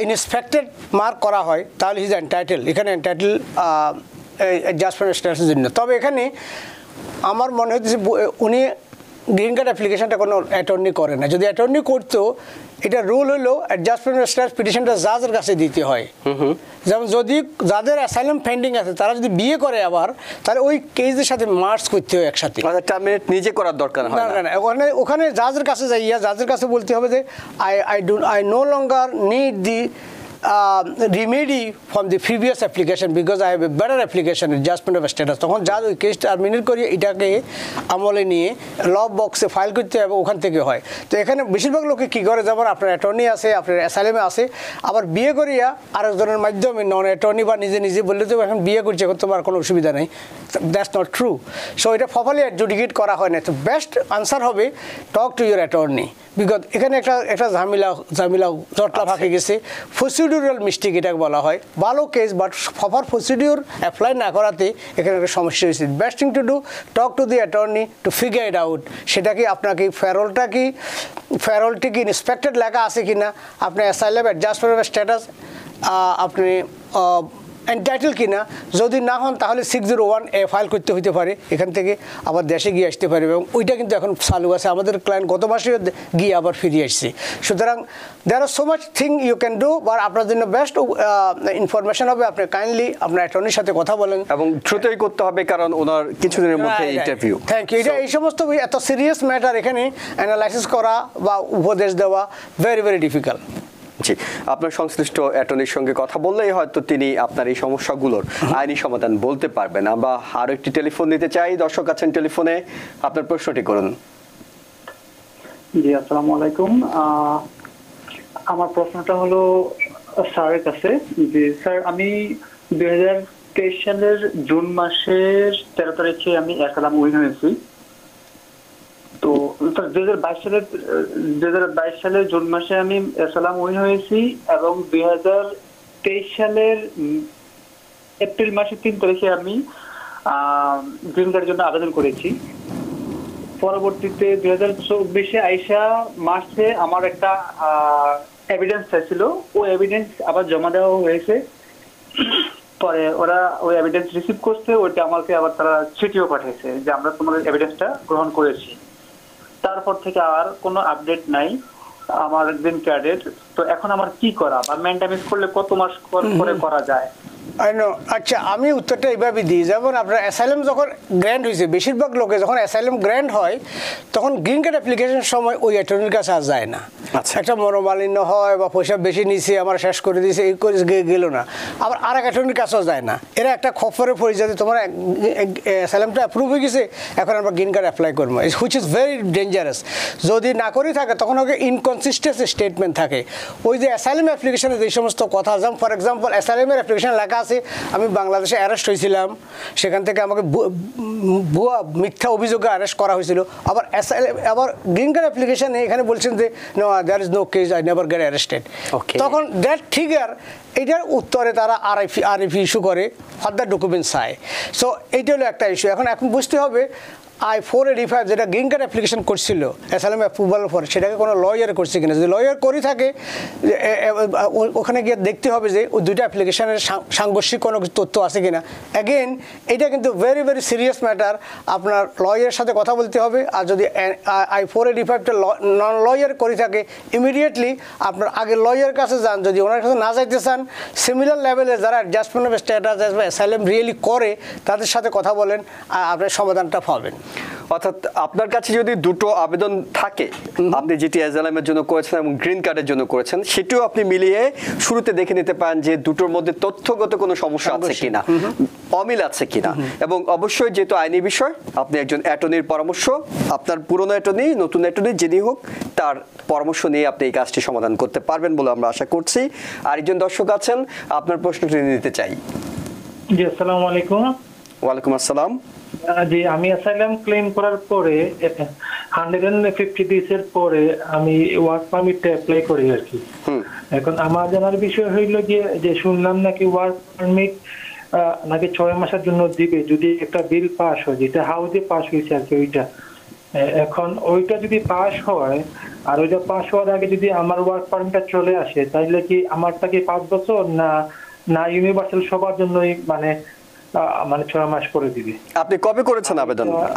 ইন্সপেক্টেড মার্ক করা হয় তাহলে হিজ এন্টাইটেল, এখানে এন্টাইটেল অ্যাডজাস্টমেন্ট স্ট্যাটাসের জন্য। তবে এখানে আমার মনে হচ্ছে উনি গ্রিন কার্ড অ্যাপ্লিকেশনটা কোনো অ্যাটর্নি করে না। যদি অ্যাটর্নি করতো, এটা রুল হলো অ্যাডজাস্টমেন্ট স্ট্যাটাস পিটিশনটা জাজের কাছে দিতে হয়। যেমন যদি যাদের অ্যাসাইলাম পেন্ডিং আছে তারা যদি বিয়ে করে আবার, তাহলে ওই কেসের সাথে মার্চ করতে হয় একসাথে। টার্মিনেট নিজে করার দরকার হয় না। ওখানে জাজের কাছে যাইয়া জাজের কাছে বলতে হবে যে I no longer need the remedy from the previous application because I have a better application adjustment of status। তখন যা ওই কেস টার্মিনেট করি এটাকে আমলে নিয়ে ল বক্সে ফাইল করতে হবে, ওখান থেকে হয়। তো এখানে বেশিরভাগ লোকে কী করে, যেমন আপনার অ্যাটর্নি আছে, আপনার অ্যাসাইলামে আছে, আবার বিয়ে করিয়া আরেকজনের মাধ্যমে নন অ্যাটর্নি বা নিজে নিজে বললে তো এখন বিয়ে করছে, এখন তোমার কোনো অসুবিধা নেই। That's not true. সো এটা প্রপারলি অ্যাডজুডিকেট করা হয় না। তো বেস্ট আনসার হবে talk to your attorney, because এখানে একটা ঝামেলা জটলা ফাঁকে গেছে, প্রসিডিউরাল মিস্টেক এটাকে বলা হয়। ভালো case, but proper procedure apply না করাতে এখানে একটা সমস্যা হয়েছে। Best thing to do talk to the attorney to figure it out. সেটা কি আপনাকে ফেরলটি কি ইন্সপেক্টেড লেখা আছে কি না, আপনার অ্যাসাইলাম অ্যাডজাস্টমেন্ট স্ট্যাটাস আপনি এন্টাইটেল কিনা। যদি না হন তাহলে 601A ফাইল করতে হইতে পারে, এখান থেকে আবার দেশে গিয়ে আসতে পারে, এবং ওইটা কিন্তু এখন চালু আছে। আমাদের ক্লায়েন্ট গত মাসে গিয়ে আবার ফিরে আসছে। সুতরাং there are so much thing you can do, বা আপনার জন্য বেস্ট ইনফরমেশন হবে আপনি কাইন্ডলি আপনার অ্যাটর্নির সাথে কথা বলেন, এবং দ্রুতই করতে হবে, কারণ ওনার কিছুদিনের মধ্যে ইন্টারভিউ। Thank you. এটা এই সমস্ত এত সিরিয়াস ম্যাটার এখানে অ্যানালাইসিস করা বা উপদেশ দেওয়া ভেরি ভেরি ডিফিকাল্ট। জি, আপনার সংশ্লিষ্ট অ্যাটর্নির সঙ্গে কথা বললেই হয়তো তিনি আপনার এই সমস্যাগুলোর আইনি সমাধান বলতে পারবেন। আমরা আরো একটি টেলিফোন নিতে চাই, দর্শক আছেন টেলিফোনে, আপনার প্রশ্নটি করুন। জি, আসসালামু আলাইকুম। আমার প্রশ্নটা হলো স্যারের কাছে। যে স্যার, আমি 2023 সালের জুন মাসের 13 তারিখে আমি অ্যাসাইলাম উইন হয়েছি। তো 2022 সালের জুন মাসে আমি অ্যাসাইলাম উইন হয়েছি, এবং 2023 সালের এপ্রিল মাসের 3 তারিখে আমি গ্রিন কার্ডের জন্য আবেদন করেছি। পরবর্তীতে 2024-এ আইসা মার্চে আমার একটা এভিডেন্স চাইছিল, ওই এভিডেন্স আবার জমা দেওয়া হয়েছে। পরে ওরা ওই এভিডেন্স রিসিভ করছে, ওইটা আমাকে আবার তারা চিঠিও পাঠিয়েছে যে আমরা তোমার এভিডেন্সটা গ্রহণ করেছি। তারপর থেকে আর কোনো আপডেট নাই আমার গ্রিন কার্ডের। তো এখন আমার কি করা, বা মেনটেনেন্স করলে কত মাস পরে করা যায়? আচ্ছা, আমি উত্তরটা এইভাবে দিই, যেমন আপনার অ্যাসাইলাম যখন গ্র্যান্ড হয়েছে, বেশিরভাগ লোকে যখন অ্যাসাইলাম গ্র্যান্ড হয় তখন গ্রিন কার্ড অ্যাপ্লিকেশনের সময় ওই অ্যাটর্নির কাছে আর যায় না। একটা মনোমালিন্য হয় বা পয়সা বেশি নিছে, আমার শেষ করে দিয়েছে, এই করে গেল না, আবার আর এক অ্যাটর্নির কাছেও যায় না। এরা একটা খবরে পড়ে যাতে তোমার অ্যাসাইলামটা অ্যাপ্রুভ হয়ে গেছে, এখন আমরা গ্রিন কার্ড অ্যাপ্লাই করবো, হুইচ ইজ ভেরি ডেঞ্জারাস। যদি না করে থাকে তখন ওকে ইনকনসিস্টেন্সি স্টেটমেন্ট থাকে। ওই যে অ্যাসাইলাম অ্যাপ্লিকেশনে যে সমস্ত কথা, যেমন ফর এক্সাম্পল অ্যাসাইলামের অ্যাপ্লিকেশন লেখা আছে আমি বাংলাদেশে অ্যারেস্ট হয়েছিলাম, সেখান থেকে আমাকে ভুয়া মিথ্যা অভিযোগে অ্যারেস্ট করা হয়েছিল। আবার গ্রিন কার্ড অ্যাপ্লিকেশনে এখানে বলছেন যে no there is no case, I never get arrested. তখন দ্যাট ফিগার এটার উত্তরে তারা আরএফি ইস্যু করে, ফার্দার ডকুমেন্টস চায়। সো এইটা হলো একটা ইস্যু। এখন বুঝতে হবে I-485 যেটা গ্রিন কার্ড অ্যাপ্লিকেশন করছিল অ্যাসাইলাম অ্যাপ্রুভালের পরে, সেটাকে কোনো লয়ার করছে কিনা। যদি লয়ার করে থাকে ওখানে গিয়ে দেখতে হবে যে ওই দুইটা অ্যাপ্লিকেশনের সাংঘর্ষিক কোনো তথ্য আছে কিনা। অ্যাগেন এটা কিন্তু ভেরি ভেরি সিরিয়াস ম্যাটার, আপনার লয়ারের সাথে কথা বলতে হবে। আর যদি I-485টা নন লয়ার করে থাকে, ইমিডিয়েটলি আপনার আগে লয়ারের কাছে যান। যদি ওনার কাছে না যাইতে চান, সিমিলার লেভেলে যারা অ্যাডজাস্টমেন্ট অফ স্ট্যাটাস বা অ্যাসাইলাম রিয়েলি করে তাদের সাথে কথা বলেন, আপনার সমাধানটা পাবেন। অর্থাৎ আপনার কাছে যদি দুটো আবেদন থাকে, আপনি যেটি অ্যাসাইলামের জন্য করেছেন এবং গ্রিন কার্ডের জন্য করেছেন, সেটিও আপনি মিলিয়ে শুরুতে দেখে নিতে পারেন যে দুটোর মধ্যে তথ্যগত কোনো সমস্যা আছে কিনা, অমিল আছে কিনা। এবং অবশ্যই যেহেতু আইনি বিষয়, আপনি একজন অ্যাটর্নির পরামর্শ, আপনার পুরনো অ্যাটর্নি নতুন অ্যাটর্নি যিনি হোক, তার পরামর্শ নিয়ে আপনি এই কাজটি সমাধান করতে পারবেন বলে আমরা আশা করছি। আর একজন দর্শক আছেন, আপনার প্রশ্নটি নিতে চাই। জি, আসসালামু আলাইকুম। ওয়ালাইকুম আসসালাম। জি, আমি অ্যাসাইলাম ক্লেম করার পরে 150 ডেজ এর পরে আমি ওয়ার্ক পারমিটটা অ্যাপ্লাই করি আর কি। এখন আমার জানার বিষয় হইল যে শুনলাম নাকি ওয়ার্ক পারমিট নাকি 6 মাসের জন্য দিবে যদি একটা বিল পাস হয়, যেটা হাউজে পাস হয়েছে আর কি ওইটা। এখন ওইটা যদি পাস হয় আর ওইটা পাস হওয়ার আগে যদি আমার ওয়ার্ক পারমিটটা চলে আসে, তাহলে কি আমারটা কি 5 বছর না ইউনিভার্সাল সবার জন্যই মানে 6 মাস করে দিবে? আপনি কবে করেছেন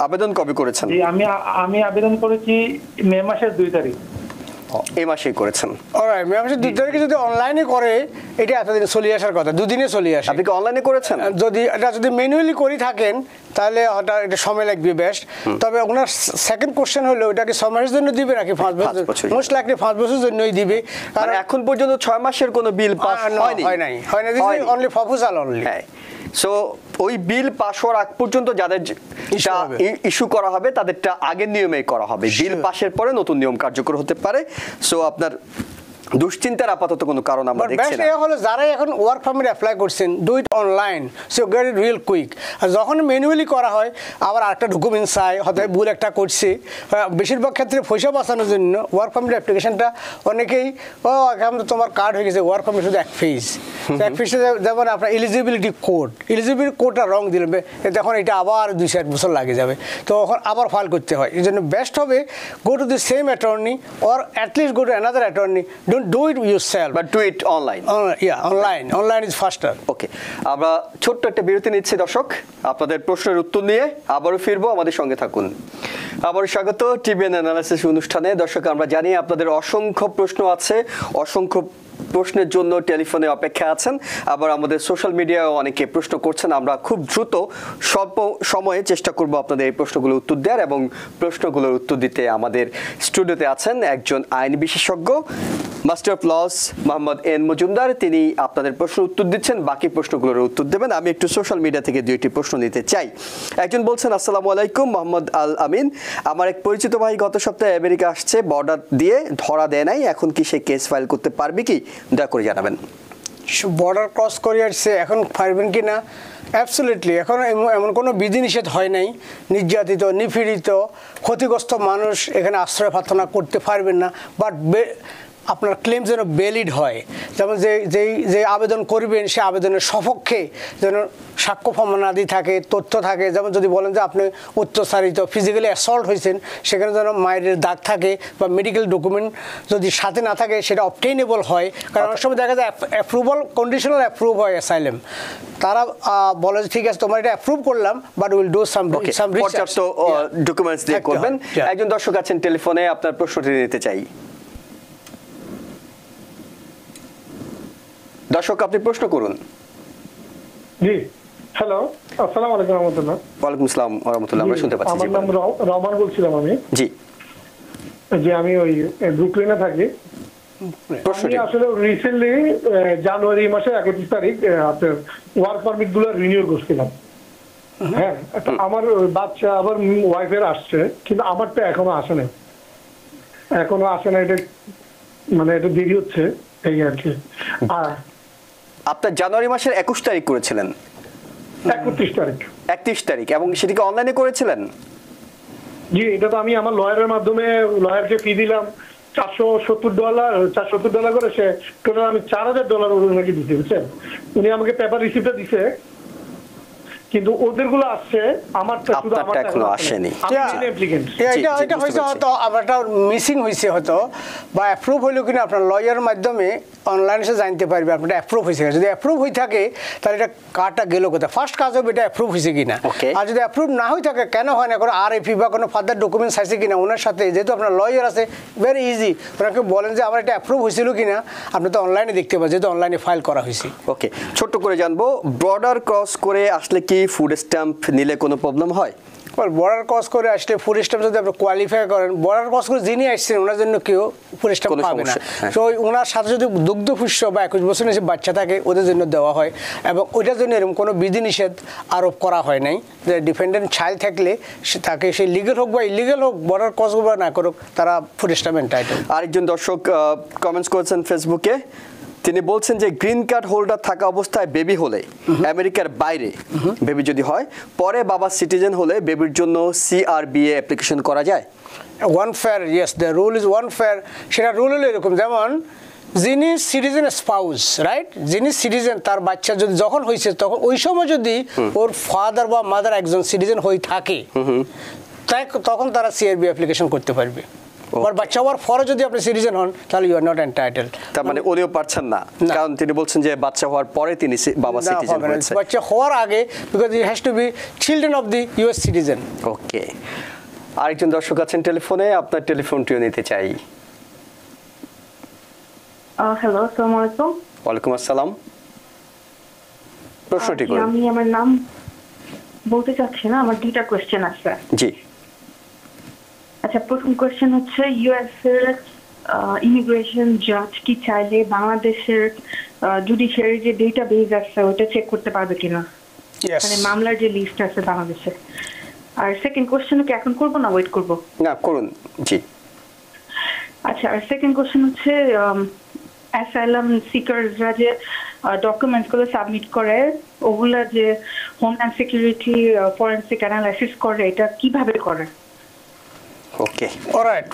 আবেদন কবে করেছেন? আমি আবেদন করেছি মে মাসের 2 তারিখ। এই মাসেই করেছেন? অলরাইট, মে মাসের 2 তারিখে যদি অনলাইনে করে এটা এতদিন চলে আসার কথা, 2 দিনে চলে আসে। আপনি কি অনলাইনে করেছেন? যদি ম্যানুয়ালি করে থাকেন তাহলে হঠাৎ এটা সময় লাগবে বেস্ট। তবে ওনার সেকেন্ড কোশ্চেন হলো ওটা কি 6 মাসের জন্য দিবে নাকি 5 বছর? মোস্ট লাইকলি 5 বছরের জন্যই দিবে, কারণ এখন পর্যন্ত 6 মাসের কোনো বিল পাস হয়নি। হয় না, অনলি প্রপোজাল অনলি। সো ওই বিল পাস হওয়ার আগ পর্যন্ত যাদের ইস্যু করা হবে তাদেরটা আগের নিয়মেই করা হবে। বিল পাসের পরে নতুন নিয়ম কার্যকর হতে পারে। সো আপনার দুশ্চিন্তার আপাতত কোনো কারণ আমরা দেখছি না। হলো যারা এখন ওয়ার্ক পারমিট অ্যাপ্লাই করছেন, do it online, so get it real quick. আর যখন ম্যানুয়ালি করা হয় আবার আরেকটা ডকুমেন্টস চাই, হয়তো ভুল একটা করছে, বেশিরভাগ ক্ষেত্রে পয়সা বাঁচানোর জন্য ওয়ার্ক পারমিট অ্যাপ্লিকেশনটা অনেকেই এখন তোমার কার্ড হয়ে গেছে, ওয়ার্ক পারমিট শুধু এক ফেজ, যেমন আপনার এলিজিবিলিটি কোডটা রং দিলেন, তখন এটা আবার 2-4 বছর লাগে যাবে, তো তখন আবার ফাইল করতে হয়। এই জন্য বেস্ট হবে গো to the same attorney or at least go to another attorney. Don't do it yourself, but do it online. Online is faster. Okay, আমরা ছোট্ট একটা বিরতি নিচ্ছি দর্শক। আপনাদের প্রশ্নের উত্তর নিয়ে আবারও ফিরবো, আমাদের সঙ্গে থাকুন। আবারও স্বাগত টিবিএন অ্যানালাইসিস অনুষ্ঠানে। দর্শক, আমরা জানি আপনাদের অসংখ্য প্রশ্ন আছে, অসংখ্য প্রশ্নের জন্য টেলিফোনে অপেক্ষা আছেন, আবার আমাদের সোশ্যাল মিডিয়ায় অনেকে প্রশ্ন করছেন। আমরা খুব দ্রুত স্বল্প সময়ে চেষ্টা করব আপনাদের এই প্রশ্নগুলোর উত্তর দেওয়ার, এবং প্রশ্নগুলোর উত্তর দিতে আমাদের স্টুডিওতে আছেন একজন আইন বিশেষজ্ঞ, master of laws Mohammad N Majumdar. তিনি আপনাদের প্রশ্ন উত্তর দিচ্ছেন, বাকি প্রশ্নগুলোর উত্তর দেবেন। আমি একটু সোশ্যাল মিডিয়া থেকে 2টি প্রশ্ন নিতে চাই। একজন বলছেন, আসসালামু আলাইকুম, মোহাম্মদ আল আমিন। আমার এক পরিচিত ভাই গত সপ্তাহে আমেরিকা আসছে, বর্ডার দিয়ে ধরা দেয় নাই, এখন কি সে কেস ফাইল করতে পারবে কি? দয়া করে জানাবেন। বর্ডার ক্রস করে আসছে, এখন পারবেন কি না? অ্যাবসলিউটলি, এখন এমন কোনো বিধিনিষেধ হয় নাই। নির্যাতিত, নিপীড়িত, ক্ষতিগ্রস্ত মানুষ এখানে আশ্রয় প্রার্থনা করতে পারবেন না, বাট আপনার ক্লেম যেন ভ্যালিড হয়। যেমন যে আবেদন করবেন সে আবেদনের সপক্ষে যেন সাক্ষ্য প্রমাণাদি থাকে, তথ্য থাকে। যেমন যদি বলেন যে আপনি অত্যাচারিত, ফিজিক্যালি অ্যাসল্ট হয়েছেন, সেখানে যেন মায়ের দাগ থাকে বা মেডিকেল ডকুমেন্ট যদি সাথে না থাকে সেটা অবটেইনেবল হয়। কারণ অনেক সময় দেখা যায় অ্যাপ্রুভাল, কন্ডিশনাল অ্যাপ্রুভ হয় অ্যাসাইলাম, তারা বলে যে ঠিক আছে তোমার এটা অ্যাপ্রুভ করলাম, but will do some research, documents দিয়ে করবেন। একজন দর্শক আছেন টেলিফোনে, আপনার প্রশ্নটি নিতে চাই। দর্শক, আপনি প্রশ্ন করুন। জি হ্যালো, আসসালামু আলাইকুম রহমতুল্লাহ। ওয়ালাইকুম আসসালাম ওয়া রাহমাতুল্লাহ, আমরা শুনতে পাচ্ছি। আমার নাম রহমান বলছিলাম আমি। জি যে আমি ওই ব্রুকলিনে থাকি। প্রশ্নটি আমি আসলে রিসেন্টলি জানুয়ারি মাসে 31 তারিখ আপনার ওয়ার্ক পারমিট গুলো রিনিউ করছিলাম। হ্যাঁ, তো আমার বাচ্চা আবার ওয়াইফের আসছে, কিন্তু আমারটা এখনো আসে না। এটা মানে এটা দেরি হচ্ছে এই আর কি। আর আপনার জানুয়ারি মাসের 21 তারিখ করেছিলেন? 31 তারিখ। 31 তারিখ, এবং সেটিকে অনলাইনে করেছিলেন? জি, এটা তো আমি আমার লয়ারের মাধ্যমে লয়ারকে ফি দিলাম $470 করে। সে টোটাল আমি $4000 ওনাকে দিতে, বুঝছেন? উনি আমাকে পেপার রিসিপ্টটা দিছে, কিন্তু ওদের গুলো আসছে, আমারটা শুধু আপনারটা এখনো আসেনি। এটা হয়তো আপনারটা মিসিং হয়েছে হয়তো, বা অ্যাপ্রুভ হইলো কিনা আপনার লয়ারের মাধ্যমে অনলাইনে সে জানতে পারবে আপনারটা অ্যাপ্রুভ হয়েছে। যদি অ্যাপ্রুভ হয়ে থাকে তাহলে এটা কার্ডটা গেল কোথায়, ফার্স্ট কাজ হবে এটা অ্যাপ্রুভ হয়েছে কিনা। আর যদি অ্যাপ্রুভ না হয়ে থাকে, কেন হয় না, কোনো RFE বা কোনো ফার্দার ডকুমেন্টস আছে কিনা ওনার সাথে, যেহেতু আপনার লয়ার আছে, ভেরি ইজি, ওনাকে বলেন যে আমার এটা অ্যাপ্রুভ হয়েছিল কিনা। আপনি তো অনলাইনে দেখতে পাবেন, যেহেতু অনলাইনে ফাইল করা হয়েছে। ওকে, ছোট্ট করে জানবো, বর্ডার ক্রস করে আসলে কি ফুড স্ট্যাম্প নিলে কোনো প্রবলেম হয়? বর্ডার ক্রস করে আসলে ফুড স্ট্যাম্প যদি আপনি কোয়ালিফাই করেন, বর্ডার ক্রস করে যিনি আসছেন ওনার জন্য কেউ ফুড স্ট্যাম্প পাবে না। তো ওনার সাথে যদি দুগ্ধপুষ্য বা 21 বছর নিচে বাচ্চা থাকে, ওদের জন্য দেওয়া হয়, এবং ওইটার জন্য এরকম কোনো বিধিনিষেধ আরোপ করা হয় নাই যে ডিপেন্ডেন্ট চাইল্ড থাকলে তাকে সে লিগেল হোক বা ইলিগেল হোক, বর্ডার ক্রস বা না করুক, তারা ফুড স্ট্যাম্প এন্টাইটেল। আরেকজন দর্শক কমেন্টস করেছেন ফেসবুকে, তিনি বলছেন যে গ্রিন কার্ড হোল্ডার থাকা অবস্থায় বেবি হলে, আমেরিকার বাইরে বেবি যদি হয়, পরে বাবা সিটিজেন হলে বেবির জন্য CRBA অ্যাপ্লিকেশন করা যায়? One fair, yes, the rule is one fair. সেটা রুল হলো এরকম, যেমন যিনি সিটিজেন স্পাউস, রাইট, যিনি সিটিজেন, তার বাচ্চা যদি যখন হয়েছে তখন ওই সময় যদি ওর ফাদার বা মাদার একজন সিটিজেন হয়ে থাকে, তখন তারা CRBA অ্যাপ্লিকেশন করতে পারবে। আর বাচ্চা হওয়ার পরে যদি আপনি সিটিজেন হন, তাহলে ইউ আর নট এন্টাইটেলড। তার মানে উনিও পারছেন না, কারণ তিনি বলছেন যে বাচ্চা হওয়ার পরে তিনি বাবা সিটিজেন হয়েছে। বাচ্চা হওয়ার আগে, because he has to be children of the US citizen. Okay, আরেকজন দর্শক আছেন টেলিফোনে, আপনার টেলিফোনটিও নিতে চাই। হ্যালো, আসসালামু আলাইকুম। ওয়ালাইকুম আসসালাম, প্রশ্নটি করুন। আমি আমার নাম বলতে চাচ্ছি না, আমার দুইটা কোশ্চেন আছে। জি। আচ্ছা, প্রথম কোশ্চেন হচ্ছে, US এর ইমিগ্রেশন জাজ কি চাইলে বাংলাদেশের জুডিশিয়ারি যে ডেটাবেজ আছে ওটা চেক করতে পারবে কিনা, মানে মামলার যে লিস্ট আছে বাংলাদেশে? আর সেকেন্ড কোশ্চেন কি এখন করব না ওয়েট করব? না, করুন। জি। আচ্ছা, আর সেকেন্ড কোশ্চেন হচ্ছে, অ্যাসাইলাম সিকাররা যে ডকুমেন্টস গুলো সাবমিট করে, ওগুলা যে হোমল্যান্ড সিকিউরিটি ফরেনসিক অ্যানালাইসিস করে, এটা কিভাবে করে? ওকে, অলরাইট।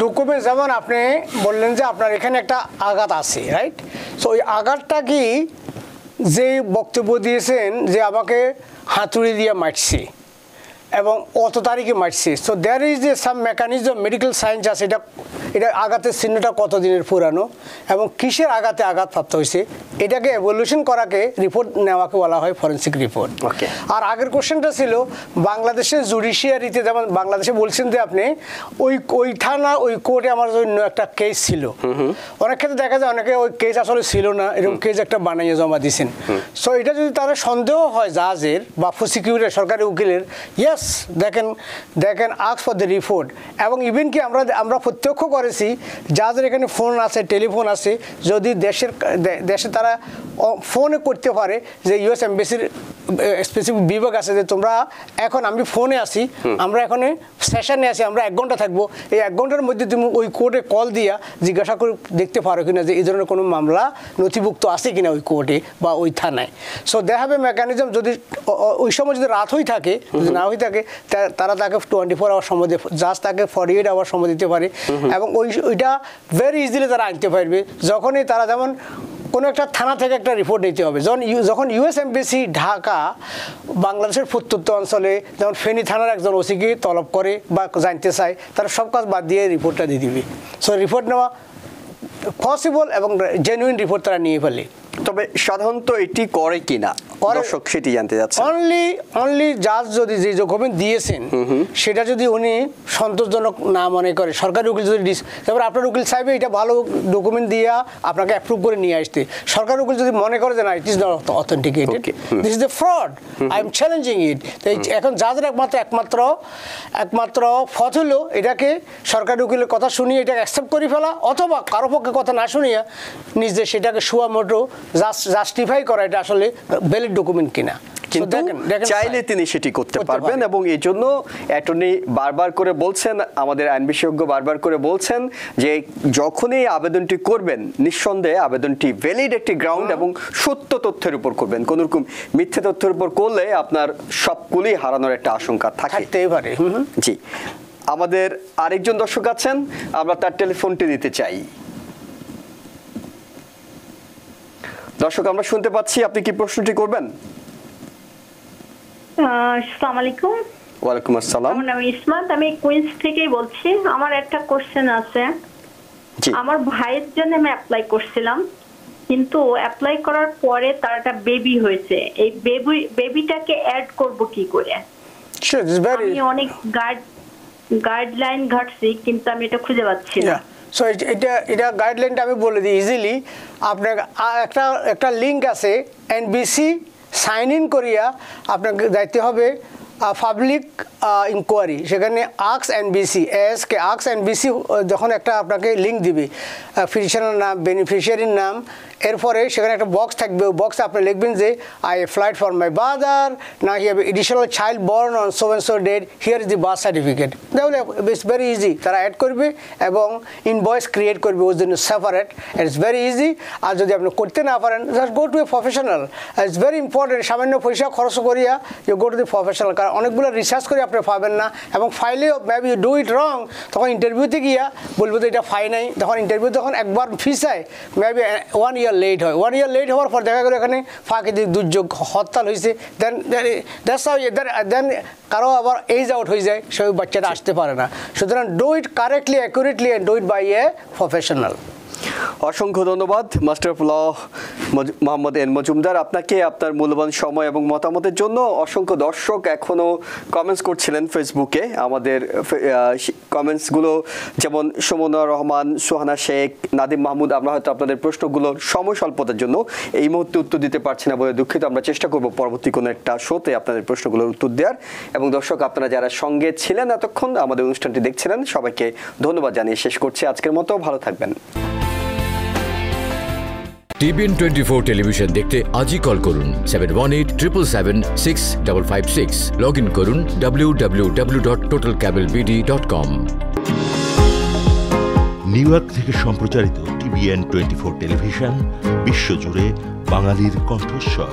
ডকুমেন্ট, যেমন আপনি বললেন যে আপনার এখানে একটা আঘাত আছে, রাইট? সো ওই আঘাতটা কি, যে বক্তব্য দিয়েছেন যে আমাকে হাতুড়ি দিয়ে মারছে এবং অত তারিখে মারছে, so there is a some mechanism, medical science আছে, এটা আঘাতের চিহ্নটা কতদিনের পুরানো এবং কিসের আঘাতে আঘাতপ্রাপ্ত হয়েছে, এটাকে এভলিউশন করাকে রিপোর্ট নেওয়াকে বলা হয় ফরেনসিক রিপোর্ট। আর আগের কোশ্চেনটা ছিল বাংলাদেশের জুডিশিয়ারিতে, যেমন বাংলাদেশে বলছেন যে আপনি ওই থানা ওই কোর্টে আমার জন্য একটা কেস ছিল, অনেক ক্ষেত্রে দেখা যায় অনেকে ওই কেস আসলে ছিল না, এরকম কেস একটা বানিয়ে জমা দিয়েছেন। সো এটা যদি তারা সন্দেহ হয় জাজের বা প্রসিকিউটর সরকারি উকিলের, ইয়েস, দেখেন আস্ক ফর দ্য রিপোর্ট। এবং ইভেন কি আমরা প্রত্যক্ষ করেছি, যাদের এখানে ফোন আছে, টেলিফোন আছে, যদি দেশে তারা ফোনে করতে পারে যে US এমবেসির স্পেসিফিক বিভাগ আছে যে তোমরা এখন, আমি ফোনে আছি, আমরা এখানে সেশনে আছি, আমরা 1 ঘন্টা থাকবো, এই 1 ঘন্টার মধ্যে তুমি ওই কোর্টে কল দিয়া জিজ্ঞাসা করে দেখতে পারো কিনা যে এই ধরনের কোনো মামলা নথিভুক্ত আছে কিনা ওই কোর্টে বা ওই থানায়। So they have a mechanism, যদি ওই সময় যদি রাত হয়ে থাকে, যদি না হয়ে থাকে, তারা তাকে 24 আওয়ার সময় দিয়ে, জাস্ট তাকে 48 আওয়ার সময় দিতে পারে, এবং ওইটা ভেরি ইজিলি তারা আনতে পারবে। যখনই তারা, যেমন কোনো একটা থানা থেকে একটা রিপোর্ট নিতে হবে, যখন US এমবেসি ঢাকা বাংলাদেশের প্রত্যন্ত অঞ্চলে, যেমন ফেনী থানার একজন ওসিকে তলব করে বা জানতে চায়, তারা সব কাজ বাদ দিয়ে রিপোর্টটা দিয়ে দিবে। সো রিপোর্ট নেওয়া পসিবল এবং জেনুইন রিপোর্ট তারা নিয়ে ফেলে। তবে সাধারণত এটি করে কিনা দর্শক সেটি জানতে যাচ্ছে। অনলি জাজ যদি যে ডকুমেন্ট দিয়েছেন সেটা যদি উনি সন্তোষজনক না মনে করে, সরকারি উকিল যদি তারপরে আপনার উকিল সাহেব এটা ভালো ডকুমেন্ট দিয়ে আপনাকে অ্যাপ্রুভ করে নিয়ে আসতে, সরকারি উকিল যদি মনে করে যে না it is not authenticated, this is the fraud, I am challenging it. এখন জাজের একমাত্র পথ হলো এটাকে সরকারি উকিলের কথা শুনিয়ে এটাকে অ্যাকসেপ্ট করে ফেলা, অথবা কারো পক্ষে কথা না শুনিয়ে নিজে সেটাকে সুয়া মোটো জাস্টিফাই করা এটা আসলে ভ্যালিড ডকুমেন্ট কিনা। কিন্তু চাইলে তিনি সেটি করতে পারবেন, এবং এই জন্য অ্যাটর্নি বারবার করে বলছেন, আমাদের আইন বিশেষজ্ঞ বারবার করে বলছেন যে যখনই আবেদনটি করবেন নিঃসন্দেহে আবেদনটি ভ্যালিড একটি গ্রাউন্ড এবং সত্য তথ্যের উপর করবেন। কোন রকম মিথ্যে তথ্যের উপর করলে আপনার সবগুলি হারানোর একটা আশঙ্কা থাকতেই পারে। জি, আমাদের আরেকজন দর্শক আছেন, আমরা তার টেলিফোনটি নিতে চাই। দর্শক আমরা শুনতে পাচ্ছি, আপনি কি প্রশ্নটি করবেন? আসসালামু আলাইকুম। ওয়ালাইকুম আসসালাম। আমার নাম ইসমাত, আমি কুইন্স থেকেই বলছি। আমার একটা কোশ্চেন আছে। আমার ভাইয়ের জন্য আমি অ্যাপ্লাই করছিলাম, কিন্তু অ্যাপ্লাই করার পরে তার একটা বেবি হয়েছে। এই বেবিটাকে অ্যাড করব কি করে? আমি অনেক গাইডলাইন ঘাটছি, কিন্তু আমি এটা খুঁজে পাচ্ছি না। সো এটা গাইডলাইনটা আমি বলে দিই ইজিলি। আপনার একটা লিঙ্ক আছে এনবিসি, সাইন ইন করিয়া আপনাকে যাইতে হবে পাবলিক ইনকোয়ারি, সেখানে আক্স এনবিসি আক্স এনবিসি যখন একটা আপনাকে লিঙ্ক দিবে ফিজিশিয়ানের নাম, বেনিফিশিয়ারির নাম, এরপরে সেখানে একটা বক্স থাকবে, ওই বক্সে আপনি লিখবেন যে I applied for my brother, না he have additional child born on so and so date, here is the birth certificate. তাহলে ইটস ভেরি ইজি, তারা অ্যাড করবে এবং ইনভয়েস ক্রিয়েট করবে ওর জন্য সেপারেট। It's very easy. আর যদি আপনি করতে না পারেন, just go to a professional. It's very important, সামান্য পয়সা খরচ করিয়া you go to the professional, কারণ অনেকগুলো রিসার্চ করে আপনি পাবেন না, এবং ফাইলেও মেবি ইউ ডু ইট রং, তখন ইন্টারভিউতে গিয়া বলবো যে এটা ফাই নাই, তখন ইন্টারভিউ যখন একবার ফিসায় মেবি 1 year লেট হয়। 1 year লেট হওয়ার পর দেখা গেলো এখানে প্রাকৃতিক দুর্যোগ, হরতাল হয়েছে, দেন কারো আবার এজ আউট হয়ে যায়, সেই বাচ্চাটা আসতে পারে না। সুতরাং do it correctly, accurately, and do it by a professional. অসংখ্য ধন্যবাদ master of law Mohammad N Majumdar, আপনাকে আপনার মূল্যবান সময় এবং মতামতের জন্য। অসংখ্য দর্শক এখনও কমেন্টস করছিলেন ফেসবুকে, আমাদের কমেন্টসগুলো যেমন সুমনা রহমান, সুহানা শেখ, নাদিম মাহমুদ, আমরা হয়তো আপনাদের প্রশ্নগুলোর সময় স্বল্পতার জন্য এই মুহূর্তে উত্তর দিতে পারছি না বলে দুঃখিত। আমরা চেষ্টা করব পরবর্তী কোনো একটা শোতে আপনাদের প্রশ্নগুলোর উত্তর দেওয়ার। এবং দর্শক আপনারা যারা সঙ্গে ছিলেন এতক্ষণ আমাদের অনুষ্ঠানটি দেখছিলেন, সবাইকে ধন্যবাদ জানিয়ে শেষ করছি আজকের মতো। ভালো থাকবেন। TBN 24 টেলিভিশন দেখতে আজই কল করুন 7187776556। লগ ইন করুন www.totalcablebd.com। নিউ ইয়র্ক থেকে সম্প্রচারিত TBN 24 টেলিভিশন বিশ্বজুড়ে বাঙালির কণ্ঠস্বর।